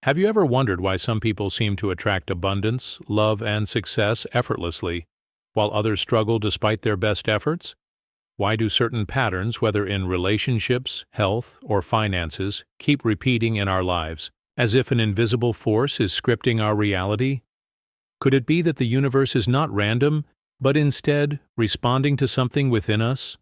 Have you ever wondered why some people seem to attract abundance, love, and success effortlessly, while others struggle despite their best efforts? Why do certain patterns, whether in relationships, health, or finances, keep repeating in our lives, as if an invisible force is scripting our reality? Could it be that the universe is not random, but instead responding to something within us?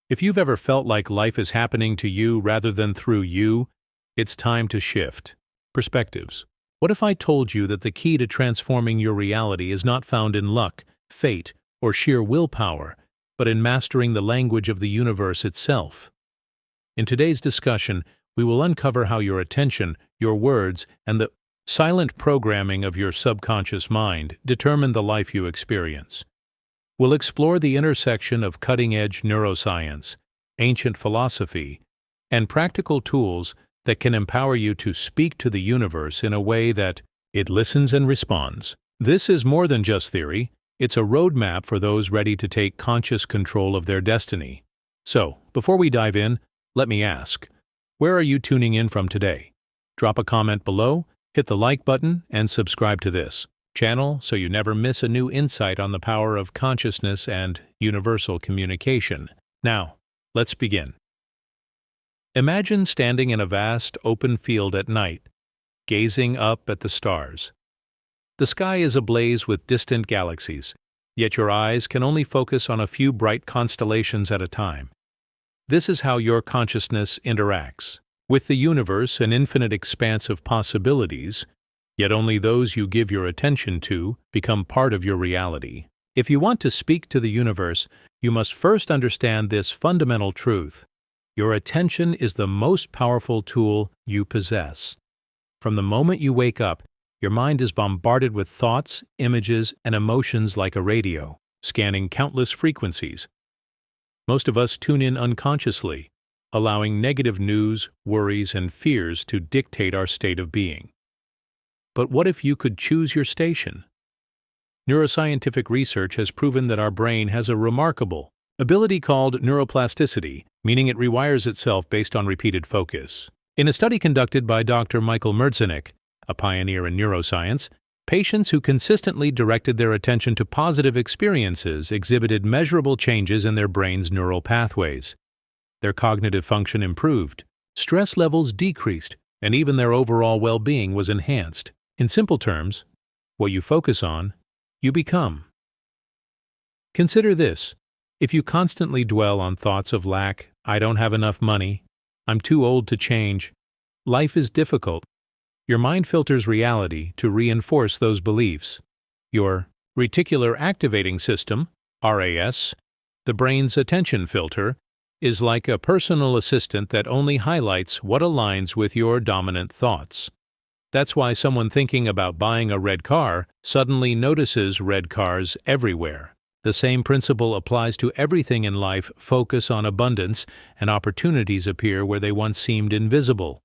If you've ever felt like life is happening to you rather than through you, it's time to shift perspectives. What if I told you that the key to transforming your reality is not found in luck, fate, or sheer willpower, but in mastering the language of the universe itself? In today's discussion, we will uncover how your attention, your words, and the silent programming of your subconscious mind determine the life you experience. We'll explore the intersection of cutting-edge neuroscience, ancient philosophy, and practical tools that can empower you to speak to the universe in a way that it listens and responds. This is more than just theory, it's a roadmap for those ready to take conscious control of their destiny. So, before we dive in, let me ask, where are you tuning in from today? Drop a comment below, hit the like button, and subscribe to this channel so you never miss a new insight on the power of consciousness and universal communication. Now, let's begin. Imagine standing in a vast open field at night, gazing up at the stars. The sky is ablaze with distant galaxies, yet your eyes can only focus on a few bright constellations at a time. This is how your consciousness interacts with the universe, an infinite expanse of possibilities, yet only those you give your attention to become part of your reality. If you want to speak to the universe, you must first understand this fundamental truth. Your attention is the most powerful tool you possess. From the moment you wake up, your mind is bombarded with thoughts, images, and emotions like a radio, scanning countless frequencies. Most of us tune in unconsciously, allowing negative news, worries, and fears to dictate our state of being. But what if you could choose your station? Neuroscientific research has proven that our brain has a remarkable ability called neuroplasticity, meaning it rewires itself based on repeated focus. In a study conducted by Dr. Michael Merzenich, a pioneer in neuroscience, patients who consistently directed their attention to positive experiences exhibited measurable changes in their brain's neural pathways. Their cognitive function improved, stress levels decreased, and even their overall well-being was enhanced. In simple terms, what you focus on, you become. Consider this. If you constantly dwell on thoughts of lack, I don't have enough money, I'm too old to change, life is difficult, your mind filters reality to reinforce those beliefs. Your reticular activating system, RAS, the brain's attention filter, is like a personal assistant that only highlights what aligns with your dominant thoughts. That's why someone thinking about buying a red car suddenly notices red cars everywhere. The same principle applies to everything in life. Focus on abundance, and opportunities appear where they once seemed invisible.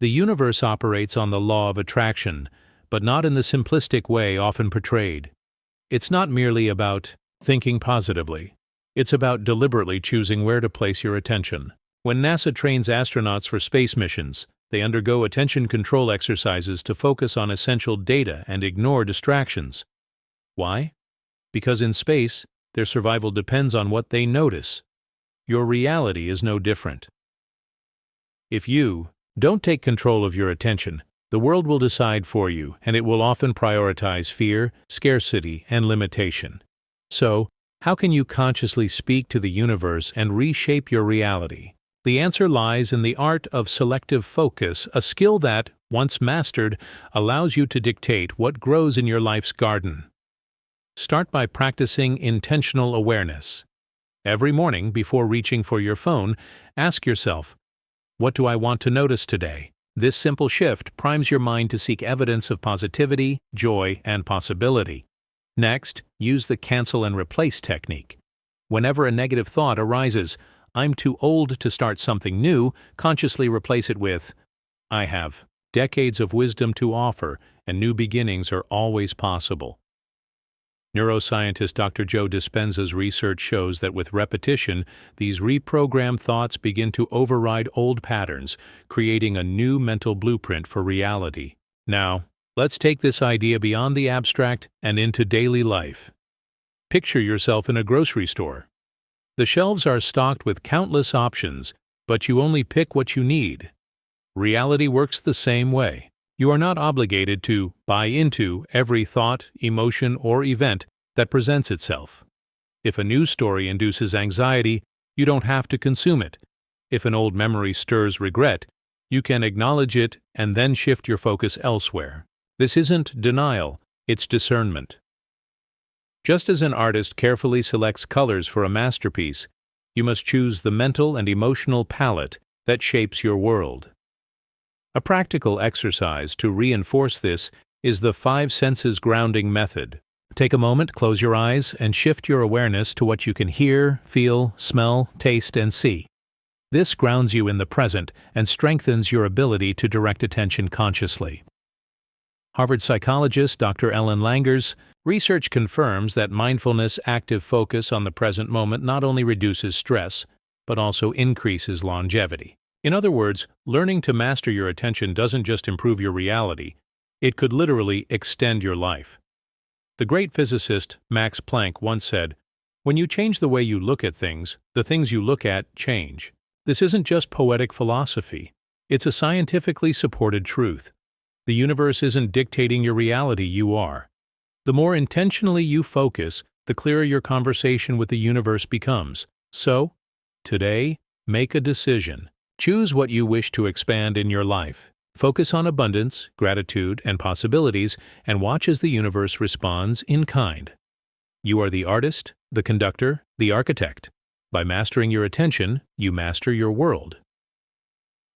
The universe operates on the law of attraction, but not in the simplistic way often portrayed. It's not merely about thinking positively. It's about deliberately choosing where to place your attention. When NASA trains astronauts for space missions, they undergo attention control exercises to focus on essential data and ignore distractions. Why? Because in space, their survival depends on what they notice. Your reality is no different. If you don't take control of your attention, the world will decide for you, and it will often prioritize fear, scarcity, and limitation. So, how can you consciously speak to the universe and reshape your reality? The answer lies in the art of selective focus, a skill that, once mastered, allows you to dictate what grows in your life's garden. Start by practicing intentional awareness. Every morning, before reaching for your phone, ask yourself, what do I want to notice today? This simple shift primes your mind to seek evidence of positivity, joy, and possibility. Next, use the cancel and replace technique. Whenever a negative thought arises, I'm too old to start something new, consciously replace it with, I have decades of wisdom to offer, and new beginnings are always possible. Neuroscientist Dr. Joe Dispenza's research shows that with repetition, these reprogrammed thoughts begin to override old patterns, creating a new mental blueprint for reality. Now, let's take this idea beyond the abstract and into daily life. Picture yourself in a grocery store. The shelves are stocked with countless options, but you only pick what you need. Reality works the same way. You are not obligated to buy into every thought, emotion, or event that presents itself. If a news story induces anxiety, you don't have to consume it. If an old memory stirs regret, you can acknowledge it and then shift your focus elsewhere. This isn't denial, it's discernment. Just as an artist carefully selects colors for a masterpiece, you must choose the mental and emotional palette that shapes your world. A practical exercise to reinforce this is the 5 senses grounding method. Take a moment, close your eyes, and shift your awareness to what you can hear, feel, smell, taste, and see. This grounds you in the present and strengthens your ability to direct attention consciously. Harvard psychologist Dr. Ellen Langer's research confirms that mindfulness active focus on the present moment not only reduces stress, but also increases longevity. In other words, learning to master your attention doesn't just improve your reality, it could literally extend your life. The great physicist Max Planck once said, "When you change the way you look at things, the things you look at change." This isn't just poetic philosophy, it's a scientifically supported truth. The universe isn't dictating your reality, you are. The more intentionally you focus, the clearer your conversation with the universe becomes. So, today, make a decision. Choose what you wish to expand in your life. Focus on abundance, gratitude, and possibilities, and watch as the universe responds in kind. You are the artist, the conductor, the architect. By mastering your attention, you master your world.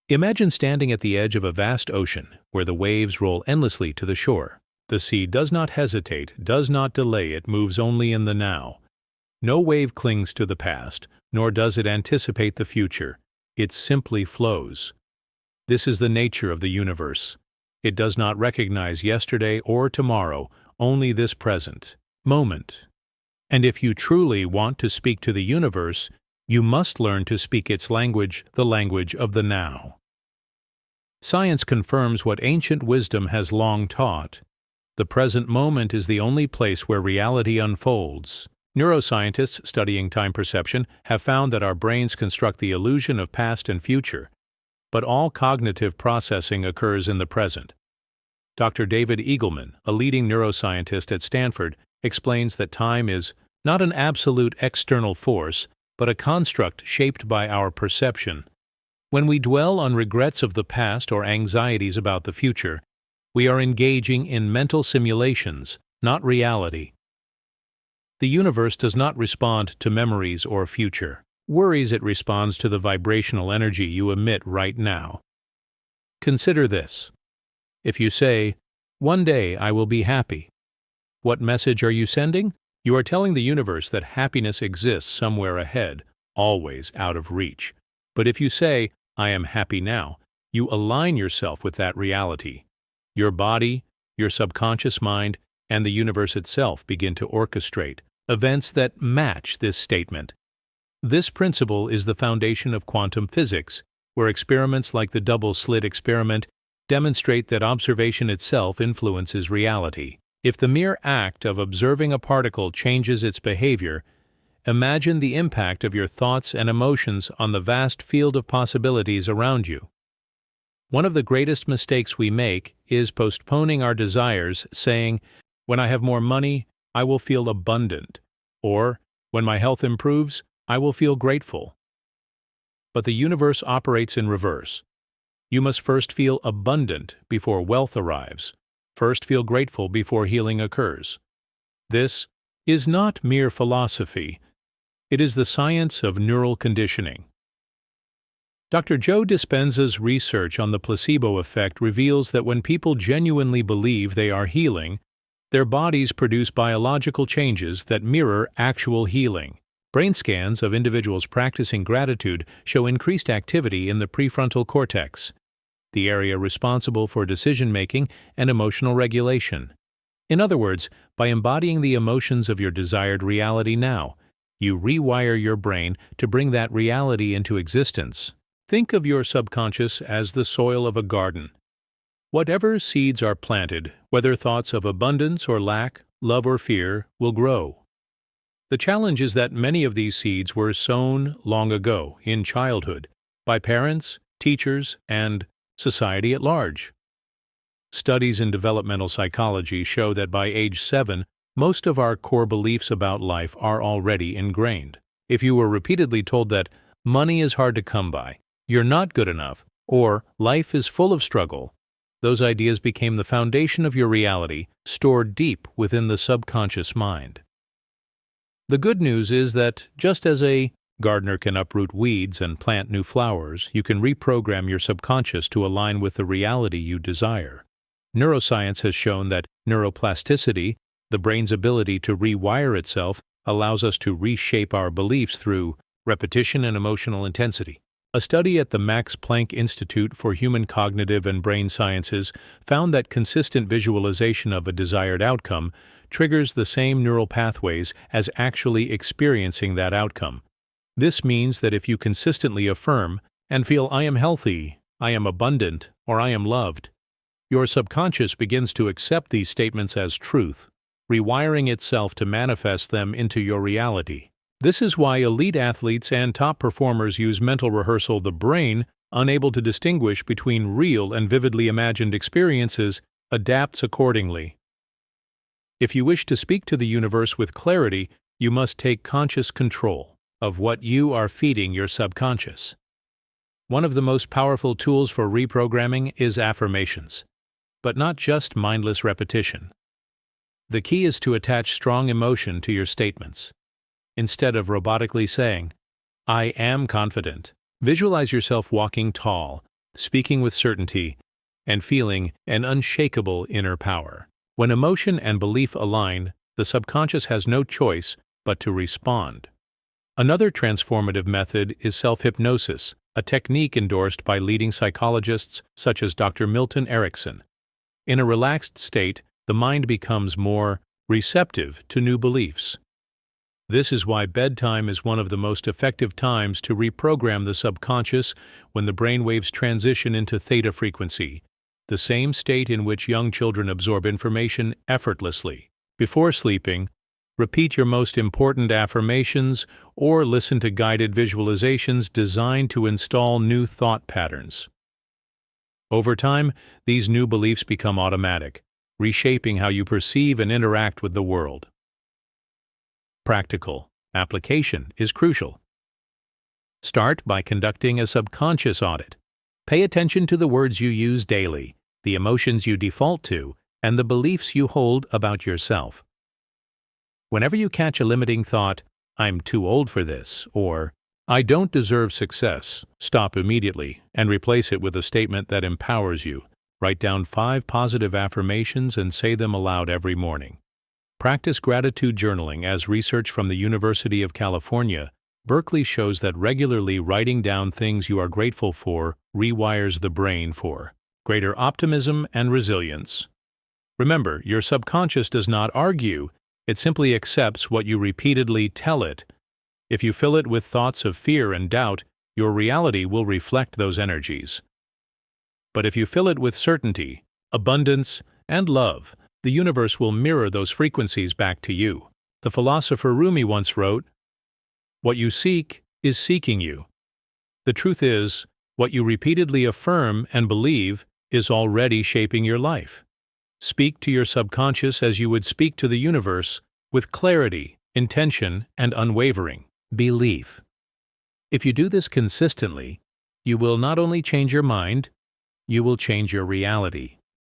Imagine standing at the edge of a vast ocean, where the waves roll endlessly to the shore. The sea does not hesitate, does not delay, it moves only in the now. No wave clings to the past, nor does it anticipate the future. It simply flows. This is the nature of the universe. It does not recognize yesterday or tomorrow, only this present moment. And if you truly want to speak to the universe, you must learn to speak its language, the language of the now. Science confirms what ancient wisdom has long taught. The present moment is the only place where reality unfolds. Neuroscientists studying time perception have found that our brains construct the illusion of past and future, but all cognitive processing occurs in the present. Dr. David Eagleman, a leading neuroscientist at Stanford, explains that time is not an absolute external force, but a construct shaped by our perception. When we dwell on regrets of the past or anxieties about the future, we are engaging in mental simulations, not reality. The universe does not respond to memories or future. Worries, it responds to the vibrational energy you emit right now. Consider this. If you say, "One day I will be happy," what message are you sending? You are telling the universe that happiness exists somewhere ahead, always out of reach. But if you say, "I am happy now," you align yourself with that reality. Your body, your subconscious mind, and the universe itself begin to orchestrate events that match this statement. This principle is the foundation of quantum physics, where experiments like the double-slit experiment demonstrate that observation itself influences reality. If the mere act of observing a particle changes its behavior, imagine the impact of your thoughts and emotions on the vast field of possibilities around you. One of the greatest mistakes we make is postponing our desires, saying, "When I have more money, I will feel abundant," or "When my health improves, I will feel grateful." But the universe operates in reverse. You must first feel abundant before wealth arrives. First feel grateful before healing occurs. This is not mere philosophy. It is the science of neural conditioning. Dr. Joe Dispenza's research on the placebo effect reveals that when people genuinely believe they are healing, their bodies produce biological changes that mirror actual healing. Brain scans of individuals practicing gratitude show increased activity in the prefrontal cortex, the area responsible for decision-making and emotional regulation. In other words, by embodying the emotions of your desired reality now, you rewire your brain to bring that reality into existence. Think of your subconscious as the soil of a garden. Whatever seeds are planted, whether thoughts of abundance or lack, love or fear, will grow. The challenge is that many of these seeds were sown long ago, in childhood, by parents, teachers, and society at large. Studies in developmental psychology show that by age 7, most of our core beliefs about life are already ingrained. If you were repeatedly told that money is hard to come by, you're not good enough, or life is full of struggle, those ideas became the foundation of your reality, stored deep within the subconscious mind. The good news is that just as a gardener can uproot weeds and plant new flowers, you can reprogram your subconscious to align with the reality you desire. Neuroscience has shown that neuroplasticity, the brain's ability to rewire itself, allows us to reshape our beliefs through repetition and emotional intensity. A study at the Max Planck Institute for Human Cognitive and Brain Sciences found that consistent visualization of a desired outcome triggers the same neural pathways as actually experiencing that outcome. This means that if you consistently affirm and feel "I am healthy," "I am abundant," or "I am loved," your subconscious begins to accept these statements as truth, rewiring itself to manifest them into your reality. This is why elite athletes and top performers use mental rehearsal. The brain, unable to distinguish between real and vividly imagined experiences, adapts accordingly. If you wish to speak to the universe with clarity, you must take conscious control of what you are feeding your subconscious. One of the most powerful tools for reprogramming is affirmations, but not just mindless repetition. The key is to attach strong emotion to your statements. Instead of robotically saying, "I am confident," visualize yourself walking tall, speaking with certainty, and feeling an unshakable inner power. When emotion and belief align, the subconscious has no choice but to respond. Another transformative method is self-hypnosis, a technique endorsed by leading psychologists such as Dr. Milton Erickson. In a relaxed state, the mind becomes more receptive to new beliefs. This is why bedtime is one of the most effective times to reprogram the subconscious when the brainwaves transition into theta frequency, the same state in which young children absorb information effortlessly. Before sleeping, repeat your most important affirmations or listen to guided visualizations designed to install new thought patterns. Over time, these new beliefs become automatic, reshaping how you perceive and interact with the world. Practical application is crucial. Start by conducting a subconscious audit. Pay attention to the words you use daily, the emotions you default to, and the beliefs you hold about yourself. Whenever you catch a limiting thought, "I'm too old for this," or "I don't deserve success," stop immediately and replace it with a statement that empowers you. Write down 5 positive affirmations and say them aloud every morning. Practice gratitude journaling, as research from the University of California, Berkeley shows that regularly writing down things you are grateful for rewires the brain for greater optimism and resilience. Remember, your subconscious does not argue, it simply accepts what you repeatedly tell it. If you fill it with thoughts of fear and doubt, your reality will reflect those energies. But if you fill it with certainty, abundance, and love, the universe will mirror those frequencies back to you. The philosopher Rumi once wrote, "What you seek is seeking you." The truth is, what you repeatedly affirm and believe is already shaping your life. Speak to your subconscious as you would speak to the universe, with clarity, intention, and unwavering belief. If you do this consistently, you will not only change your mind, you will change your reality.